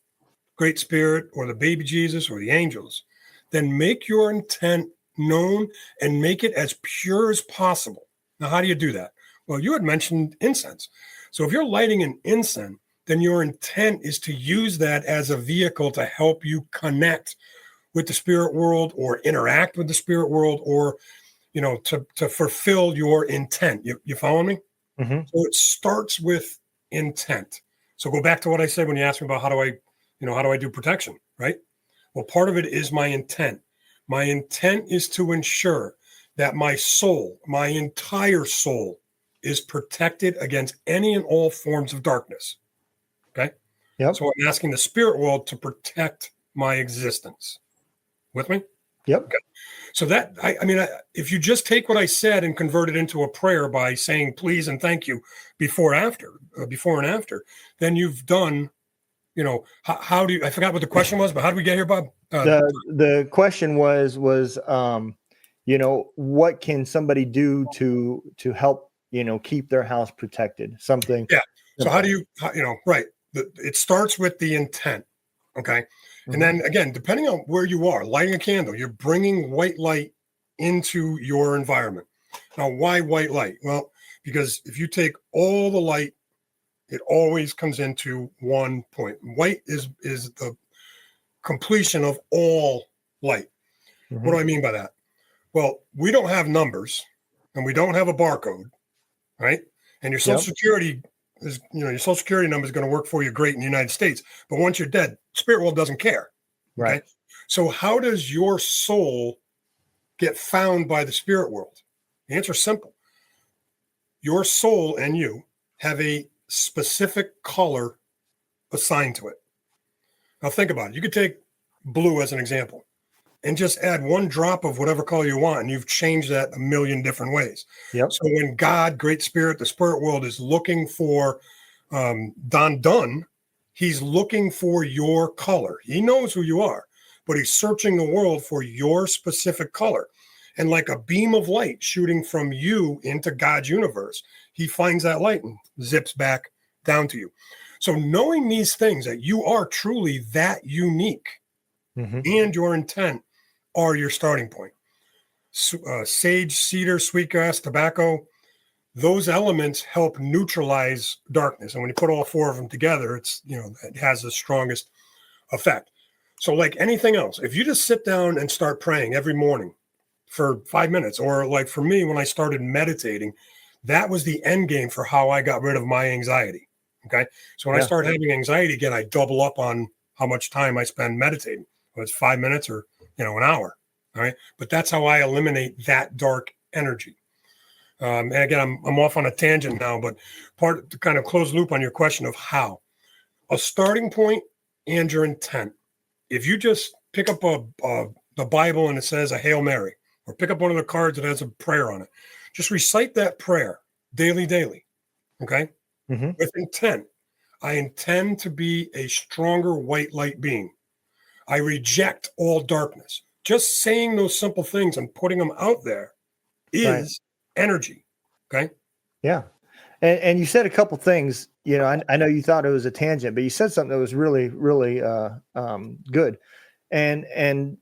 Great Spirit or the baby Jesus or the angels, then make your intent known and make it as pure as possible. Now, how do you do that? Well, you had mentioned incense. So if you're lighting an incense, then your intent is to use that as a vehicle to help you connect with the spirit world or interact with the spirit world, or to fulfill your intent. You follow me? Mm-hmm. So it starts with intent. So go back to what I said when you asked me about how do I do protection, right? Well, part of it is my intent. My intent is to ensure that my soul, my entire soul, is protected against any and all forms of darkness. Okay. Yep. So I'm asking the spirit world to protect my existence. With me? Yep. Okay. So that, if you just take what I said and convert it into a prayer by saying please and thank you before and after, then you've done, how do you, I forgot what the question was, but how did we get here, Bob? The question was, what can somebody do to help, keep their house protected? Something. Yeah. So how do you, right. It starts with the intent. Okay. Mm-hmm. And then again, depending on where you are, lighting a candle, you're bringing white light into your environment. Now, why white light? Well, because if you take all the light, it always comes into one point. White is the completion of all light. Mm-hmm. What do I mean by that? Well, we don't have numbers and we don't have a barcode, right? And your social security is, your social security number is going to work for you great in the United States. But once you're dead, spirit world doesn't care. Okay. Right. So how does your soul get found by the spirit world? The answer is simple. Your soul and you have a specific color assigned to it. Now think about it. You could take blue as an example and just add one drop of whatever color you want, and you've changed that a million different ways. Yep. So when God, Great Spirit, the spirit world is looking for Donald Dunn, he's looking for your color. He knows who you are, but he's searching the world for your specific color. And like a beam of light shooting from you into God's universe, he finds that light and zips back down to you. So knowing these things, that you are truly that unique, mm-hmm. and your intent are your starting point. Sage, cedar, sweetgrass, tobacco, those elements help neutralize darkness. And when you put all four of them together, it's, it has the strongest effect. So like anything else, if you just sit down and start praying every morning for 5 minutes, or like for me, when I started meditating, that was the end game for how I got rid of my anxiety. Okay. So when I start having anxiety again, I double up on how much time I spend meditating. Whether it's 5 minutes or, an hour. All right. But that's how I eliminate that dark energy. And again, I'm off on a tangent now, but to kind of close loop on your question of how. A starting point and your intent. If you just pick up the Bible and it says a Hail Mary, or pick up one of the cards that has a prayer on it, just recite that prayer daily. Okay. Mm-hmm. With intent. I intend to be a stronger white light being. I reject all darkness. Just saying those simple things and putting them out there is energy. Okay. Yeah. And you said a couple things, I know you thought it was a tangent, but you said something that was really, really good. And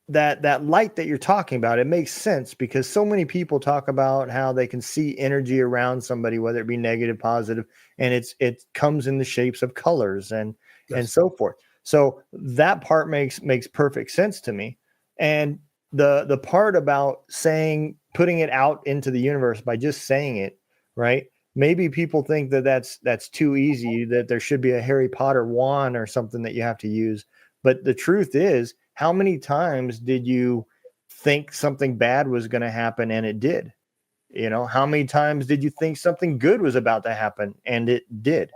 that light that you're talking about, it makes sense because so many people talk about how they can see energy around somebody, whether it be negative, positive, and it comes in the shapes of colors and so forth. So that part makes perfect sense to me. And the part about putting it out into the universe by just saying it, right? maybe people think that that's too easy, that there should be a Harry Potter wand or something that you have to use. But the truth is, how many times did you think something bad was going to happen and it did? How many times did you think something good was about to happen and it did?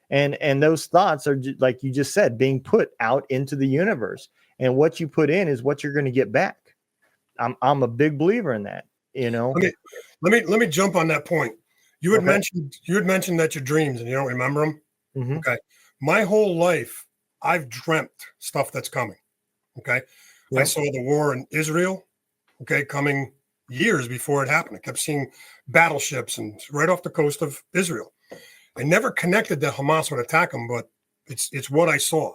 And those thoughts are, like you just said, being put out into the universe. And what you put in is what you're going to get back. I'm a big believer in that. Let me jump on that point. You had mentioned that your dreams and you don't remember them. Mm-hmm. Okay. My whole life, I've dreamt stuff that's coming. Okay. Yep. I saw the war in Israel, coming years before it happened. I kept seeing battleships and right off the coast of Israel. I never connected that Hamas would attack them, but it's what I saw.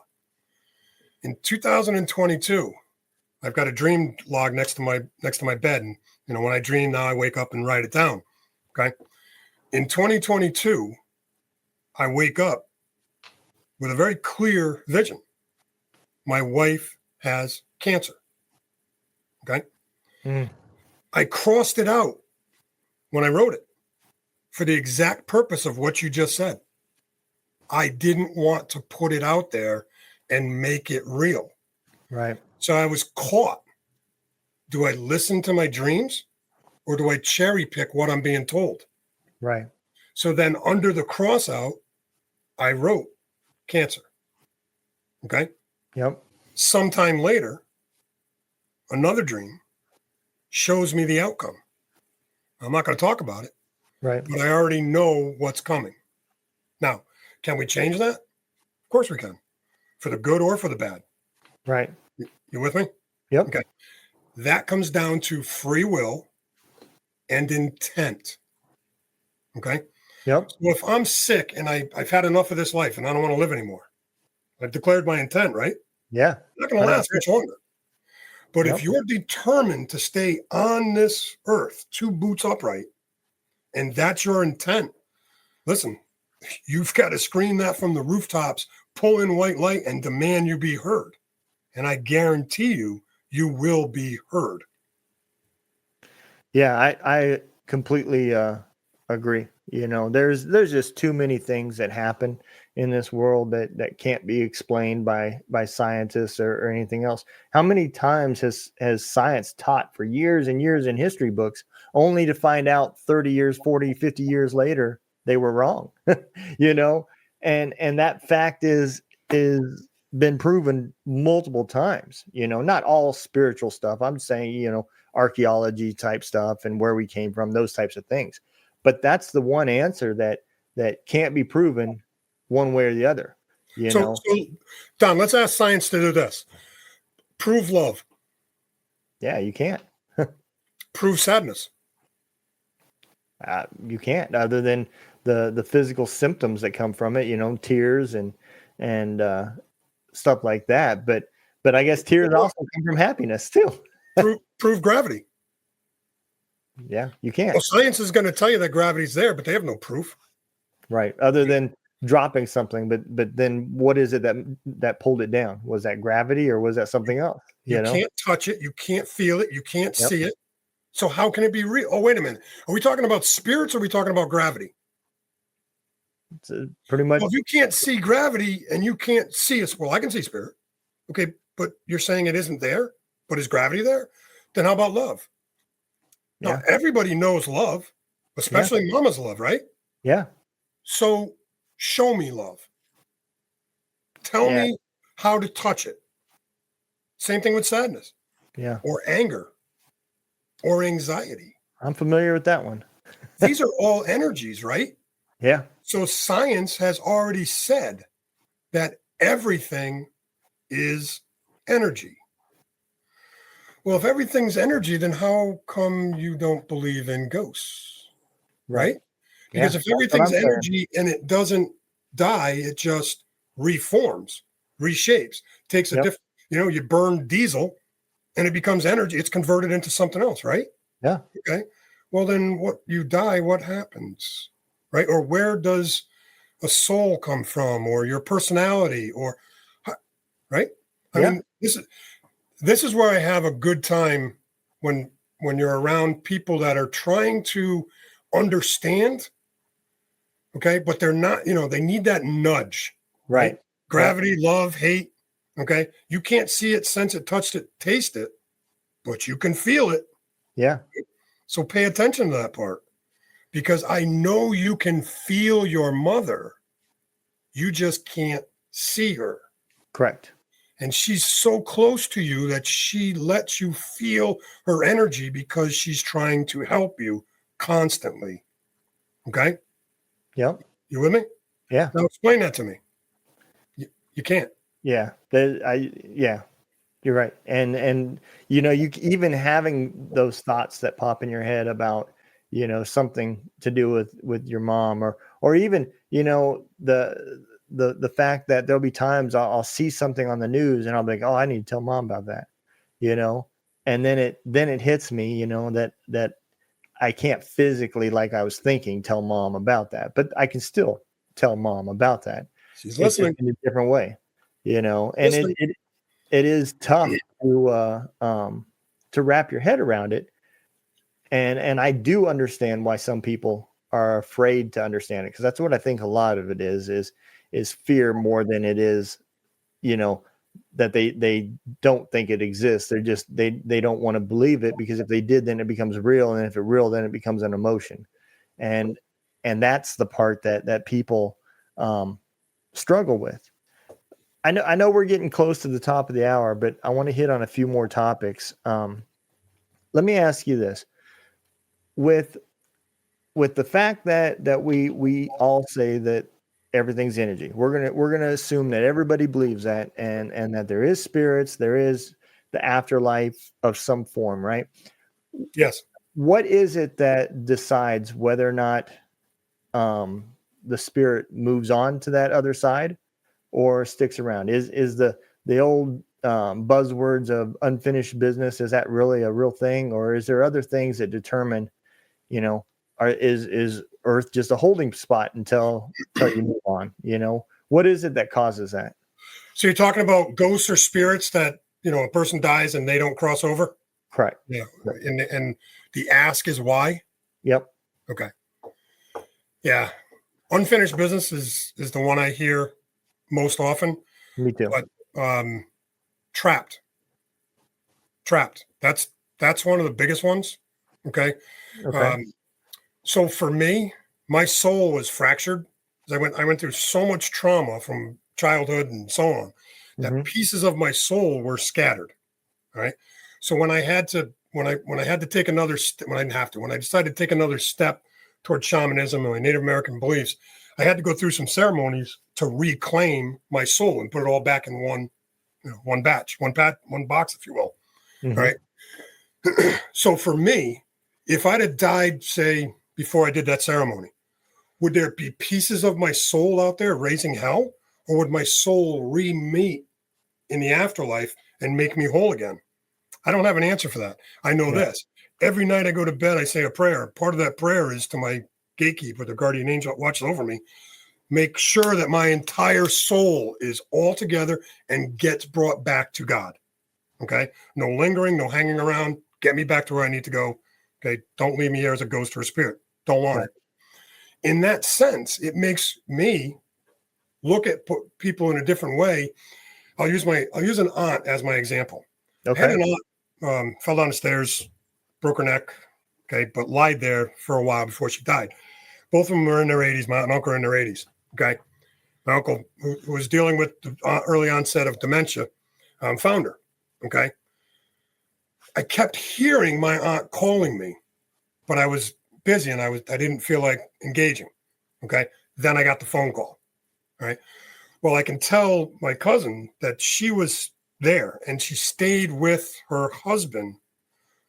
In 2022, I've got a dream log next to my bed, and when I dream now, I wake up and write it down. Okay. In 2022, I wake up with a very clear vision. My wife has cancer. Okay. Mm. I crossed it out when I wrote it for the exact purpose of what you just said. I didn't want to put it out there and make it real. Right. So I was caught. Do I listen to my dreams or do I cherry pick what I'm being told? Right. So then under the cross out, I wrote cancer. Okay. Yep. Sometime later, another dream shows me the outcome. I'm not going to talk about it. Right. But I already know what's coming. Now, can we change that? Of course we can. For the good or for the bad. Right. You with me? Yep. Okay. That comes down to free will and intent. Okay. Yep. So if I'm sick and I've had enough of this life and I don't want to live anymore, I've declared my intent, right? Yeah. It's not going to last much longer. But if you're determined to stay on this earth, 2 boots upright, and that's your intent, listen, you've got to scream that from the rooftops, pull in white light, and demand you be heard. And I guarantee you, you will be heard. Yeah, I completely agree. There's just too many things that happen in this world that can't be explained by scientists or anything else. How many times has science taught for years and years in history books, only to find out 30 years, 40, 50 years later they were wrong? And that fact is been proven multiple times. Not all spiritual stuff. I'm saying, archaeology type stuff and where we came from, those types of things. But that's the one answer that can't be proven one way or the other. So, Don, let's ask science to do this. Prove love. Yeah, you can't. Prove sadness. You can't, other than the physical symptoms that come from it. Tears and stuff like that. But I guess tears also come from happiness too. Prove gravity. Yeah, you can't. Well, science is going to tell you that gravity's there, but they have no proof. Right. Other than dropping something, but then what is it that pulled it down? Was that gravity or was that something else? You can't touch it. You can't feel it. You can't see it. So how can it be real? Oh, wait a minute. Are we talking about spirits or are we talking about gravity? It's pretty much. Well, if you can't see gravity and you can't see us, well, I can see spirit. Okay, but you're saying it isn't there, but is gravity there? Then how about love? Now, everybody knows love, especially mama's love, right? Yeah. So show me love. Tell me how to touch it. Same thing with sadness. Yeah. Or anger. Or anxiety. I'm familiar with that one. These are all energies, right? Yeah. So science has already said that everything is energy. Well, if everything's energy, then how come you don't believe in ghosts? Right? Because if everything's energy and it doesn't die, it just reforms, reshapes, takes a different, you burn diesel and it becomes energy. It's converted into something else, right? Yeah. Okay. Well, then what you die, what happens? Right? Or where does a soul come from, or your personality, or right? I mean, this is where I have a good time when you're around people that are trying to understand Okay. But they're not, they need that nudge, Right. Gravity, love, hate. Okay. You can't see it, sense it, touch it, taste it, but you can feel it. Yeah. So pay attention to that part, because I know you can feel your mother. You just can't see her. Correct. And she's so close to you that she lets you feel her energy because she's trying to help you constantly. Okay. Yep. You with me? Yeah. Now explain that to me. You can't. Yeah. Yeah, you're right. And you even having those thoughts that pop in your head about, something to do with your mom, or even, the fact that there'll be times I'll see something on the news and I'll be like, oh, I need to tell mom about that, and then it hits me, that I can't physically, like I was thinking, tell mom about that, but I can still tell mom about that. She's It's listening. just in a different way, and Listening. it is tough to wrap your head around it. And I do understand why some people are afraid to understand it, because that's what I think a lot of it is fear more than it is, that they don't think it exists. They're just they don't want to believe it, because if they did, then it becomes real, and if it's real, then it becomes an emotion, and that's the part that people struggle with. I know we're getting close to the top of the hour, but I want to hit on a few more topics. Let me ask you this: with the fact that we all say that everything's energy, we're gonna assume that everybody believes that, and that there is spirits, there is the afterlife of some form, right? Yes. What is it that decides whether or not the spirit moves on to that other side or sticks around? Is the old buzzwords of unfinished business, is that really a real thing, or is there other things that determine, is Earth just a holding spot until you move on? What is it that causes that? So you're talking about ghosts or spirits that, a person dies and they don't cross over? Correct. Yeah. And the ask is why? Yep. Okay. Yeah. Unfinished business is the one I hear most often. Me too. But trapped. That's one of the biggest ones. Okay. Okay. So for me, my soul was fractured. I went through so much trauma from childhood and so on, that pieces of my soul were scattered. Right. So when I had to take another when I decided to take another step toward shamanism and my Native American beliefs, I had to go through some ceremonies to reclaim my soul and put it all back in one box, if you will. Mm-hmm. Right. So for me, if I'd have died, say, before I did that ceremony, would there be pieces of my soul out there raising hell, or would my soul re-meet in the afterlife and make me whole again? I don't have an answer for that. I know this. Every night I go to bed, I say a prayer. Part of that prayer is to my gatekeeper, the guardian angel that watches over me. Make sure that my entire soul is all together and gets brought back to God. Okay? No lingering, no hanging around. Get me back to where I need to go. Okay? Don't leave me here as a ghost or a spirit. Don't want it. In that sense, it makes me look at people in a different way. I'll use an aunt as my example. Okay. I had an aunt, fell down the stairs, broke her neck, okay, but lied there for a while before she died. Both of them were in their 80s. My aunt and uncle are in their 80s, okay? My uncle, who was dealing with the early onset of dementia, found her, okay? I kept hearing my aunt calling me, but I was busy and I didn't feel like engaging, okay? Then I got the phone call, right? Well, I can tell my cousin that she was there and she stayed with her husband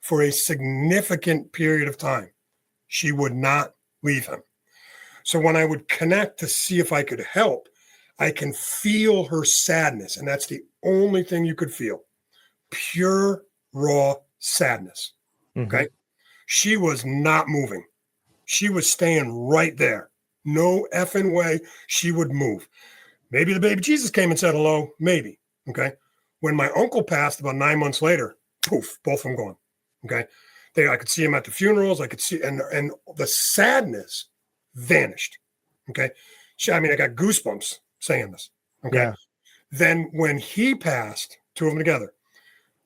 for a significant period of time. She would not leave him. So when I would connect to see if I could help, I can feel her sadness. And that's the only thing you could feel. Pure, raw sadness. Okay. She was not moving. She was staying right there. No effing way she would move. Maybe the baby Jesus came and said hello. Maybe. Okay. When my uncle passed about 9 months later, poof, both of them gone. Okay. I could see him at the funerals. I could see, and the sadness vanished. Okay. I mean, I got goosebumps saying this. Okay. Yeah. Then when he passed, two of them together,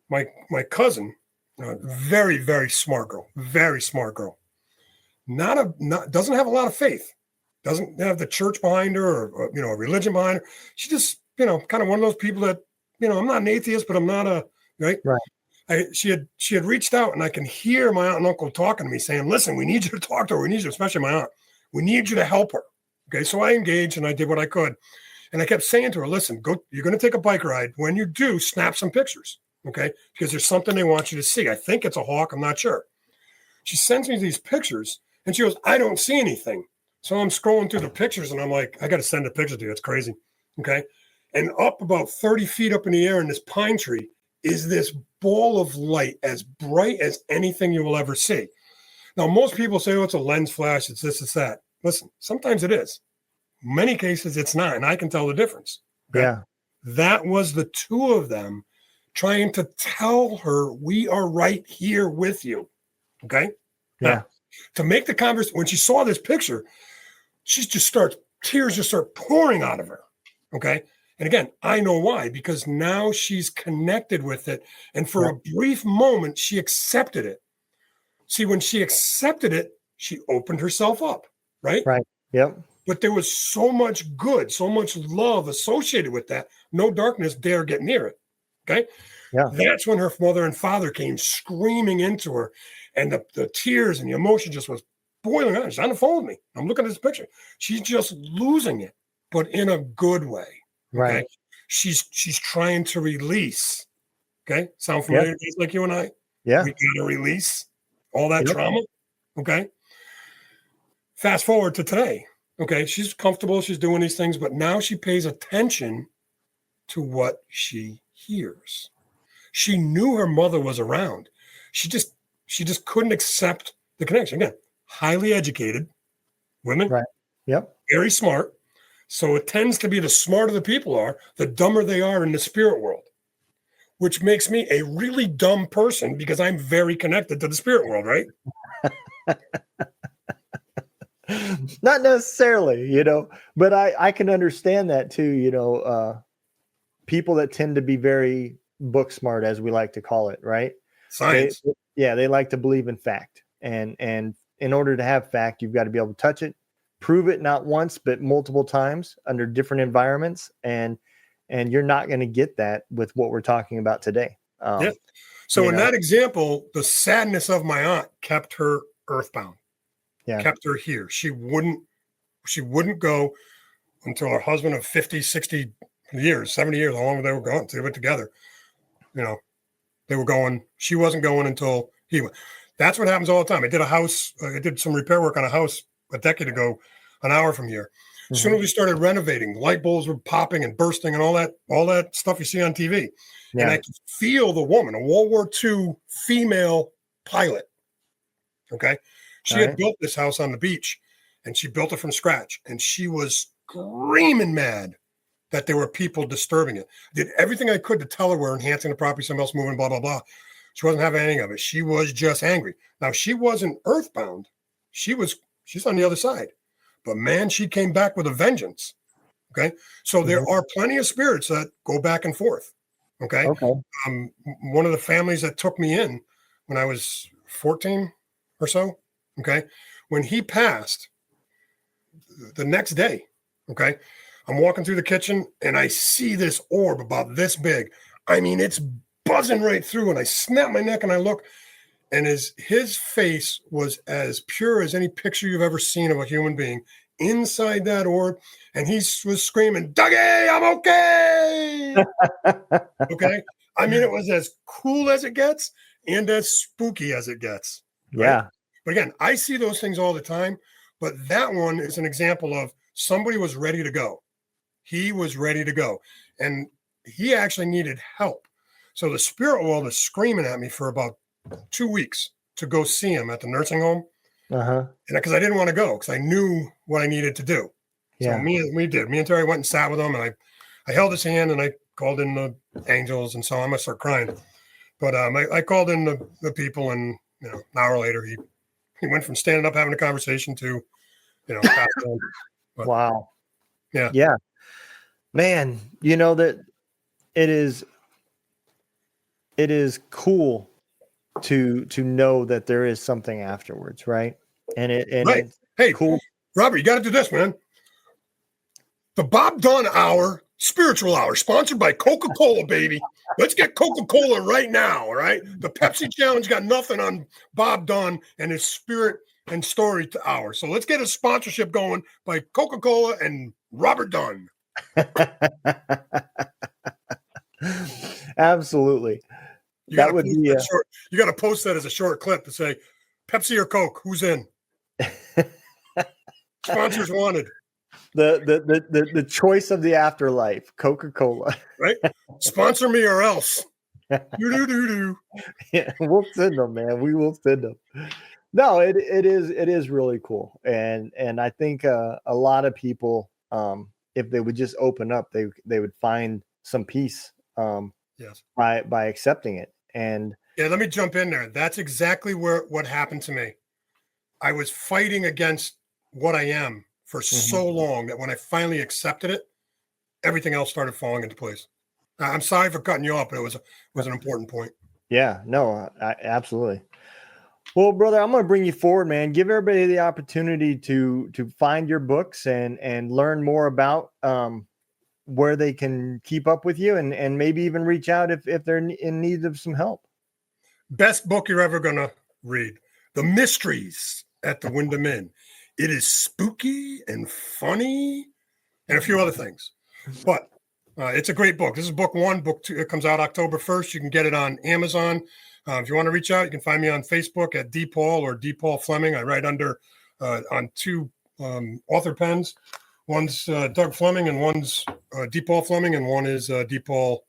my cousin, very, very smart girl, not doesn't have a lot of faith, doesn't have the church behind her or a religion behind her. She just, kind of one of those people that, I'm not an atheist, but I'm not right. She had reached out, and I can hear my aunt and uncle talking to me saying, listen, we need you to talk to her. We need you, especially my aunt. We need you to help her. Okay. So I engaged and I did what I could. And I kept saying to her, listen, you're going to take a bike ride. When you do, snap some pictures. Okay. Because there's something they want you to see. I think it's a hawk. I'm not sure. She sends me these pictures and she goes, I don't see anything. So I'm scrolling through the pictures and I'm like, I got to send a picture to you. It's crazy. Okay. And up about 30 feet up in the air in this pine tree is this ball of light as bright as anything you will ever see. Now, most people say, oh, it's a lens flash. It's this, it's that. Listen, sometimes it is. Many cases it's not, and I can tell the difference. Okay? Yeah. That was the two of them trying to tell her we are right here with you. Okay. Yeah. Now, to make the conversation, when she saw this picture, tears just start pouring out of her. Okay. And again, I know why, because now she's connected with it. And for a brief moment, she accepted it. See, when she accepted it, she opened herself up. Right. Right. Yep. But there was so much good, so much love associated with that. No darkness dare get near it. Okay. Yeah. That's when her mother and father came screaming into her, and the tears and the emotion just was boiling on. She's on the phone with me. I'm looking at this picture. She's just losing it, but in a good way. Okay? Right. She's trying to release. Okay. Sound familiar? Yep. Like you and I? Yeah. We got to release all that trauma. Okay. Fast forward to today. Okay. She's comfortable. She's doing these things, but now she pays attention to what she hears. She knew her mother was around. She just couldn't accept the connection. Again, highly educated women. Right. Yep. Very smart. So it tends to be the smarter the people are, the dumber they are in the spirit world, which makes me a really dumb person because I'm very connected to the spirit world, right? Not necessarily, but I can understand that too, people that tend to be very book smart, as we like to call it, right? Science. They like to believe in fact. And in order to have fact, you've got to be able to touch it, prove it not once, but multiple times under different environments. And you're not going to get that with what we're talking about today. So in that example, the sadness of my aunt kept her earthbound. Yeah. Kept her here. She wouldn't go until her husband of 50, 60 years, 70 years, how long they were going, they were together. They were going, she wasn't going until he went. That's what happens all the time. I did some repair work on a house a decade ago, an hour from here. Mm-hmm. As soon as we started renovating, light bulbs were popping and bursting and all that stuff you see on TV. Yeah. And I could feel the woman, a World War II female pilot. Okay. She had built this house on the beach, and she built it from scratch. And she was screaming mad that there were people disturbing it. Did everything I could to tell her we're enhancing the property, somebody else moving, blah, blah, blah. She wasn't having any of it. She was just angry. Now, she wasn't earthbound. She's on the other side. But man, she came back with a vengeance. Okay. So there are plenty of spirits that go back and forth. Okay. One of the families that took me in when I was 14 or so. Okay. When he passed the next day, okay, I'm walking through the kitchen and I see this orb about this big. I mean, it's buzzing right through, and I snap my neck and I look, and his face was as pure as any picture you've ever seen of a human being inside that orb. And he was screaming, Dougie, I'm okay. Okay. I mean, it was as cool as it gets and as spooky as it gets. Right? Yeah. But again, I see those things all the time, but that one is an example of somebody was ready to go. He was ready to go, and he actually needed help. So the spirit world is screaming at me for about 2 weeks to go see him at the nursing home. And because I didn't want to go, because I knew what I needed to do. Yeah. So me and Terry went and sat with him, and I held his hand, and I called in the angels, and so I'm gonna start crying. But I called in the people, and an hour later he went from standing up having a conversation to passed on. But, wow. Yeah. Yeah. Man, you know that it is cool to know that there is something afterwards, right? And Right. it's Hey, cool. Robert, you got to do this, man. The Bob Dunn Hour, Spiritual Hour, sponsored by Coca-Cola, baby. Let's get Coca-Cola right now, all right? The Pepsi Challenge got nothing on Bob Dunn and his spirit and story to hour. So let's get a sponsorship going by Coca-Cola and Robert Dunn. Absolutely. You That would be you got to post that as a short clip to say, Pepsi or Coke, who's in? Sponsors wanted. the choice of the afterlife, Coca-Cola. Right? Sponsor me or else. Do. Yeah, we'll send them, man. We will send them. No, it is really cool, and I think a lot of people, if they would just open up, they would find some peace, Yes, by accepting it. And yeah, let me jump in there. That's exactly what happened to me. I was fighting against what I am for so long that when I finally accepted it, everything else started falling into place. I'm sorry for cutting you off, but it was an important point. Yeah, no, absolutely. Well, brother, I'm going to bring you forward, man. Give everybody the opportunity to find your books and learn more about where they can keep up with you and maybe even reach out if they're in need of some help. Best book you're ever going to read. The Mysteries at the Windham Inn. It is spooky and funny and a few other things. But it's a great book. This is book one. Book two, it comes out October 1st. You can get it on Amazon. If you want to reach out, you can find me on Facebook at D. Paul or D. Paul Fleming. I write under on two author pens. One's Doug Fleming and one's D. Paul Fleming, and one is D. Paul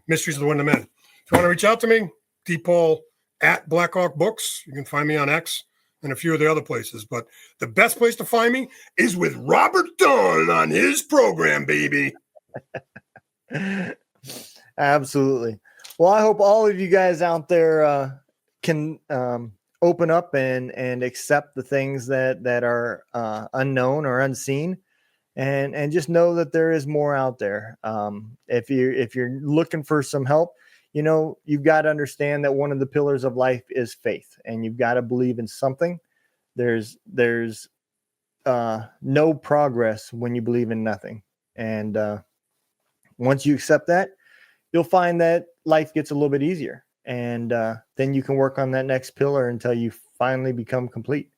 Mysteries of the Windham Inn. If you want to reach out to me, D. Paul at Blackhawk Books. You can find me on X and a few of the other places. But the best place to find me is with Robert Dunn on his program, baby. Absolutely. Well, I hope all of you guys out there can open up and accept the things that are unknown or unseen, and just know that there is more out there. If you're looking for some help, you know, you've got to understand that one of the pillars of life is faith, and you've got to believe in something. There's no progress when you believe in nothing. And once you accept that, you'll find that life gets a little bit easier. And then you can work on that next pillar until you finally become complete.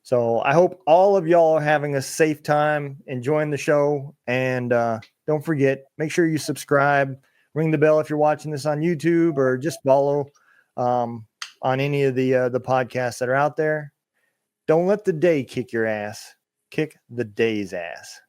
So I hope all of y'all are having a safe time, enjoying the show. And don't forget, make sure you subscribe, ring the bell if you're watching this on YouTube, or just follow on any of the podcasts that are out there. Don't let the day kick your ass. Kick the day's ass.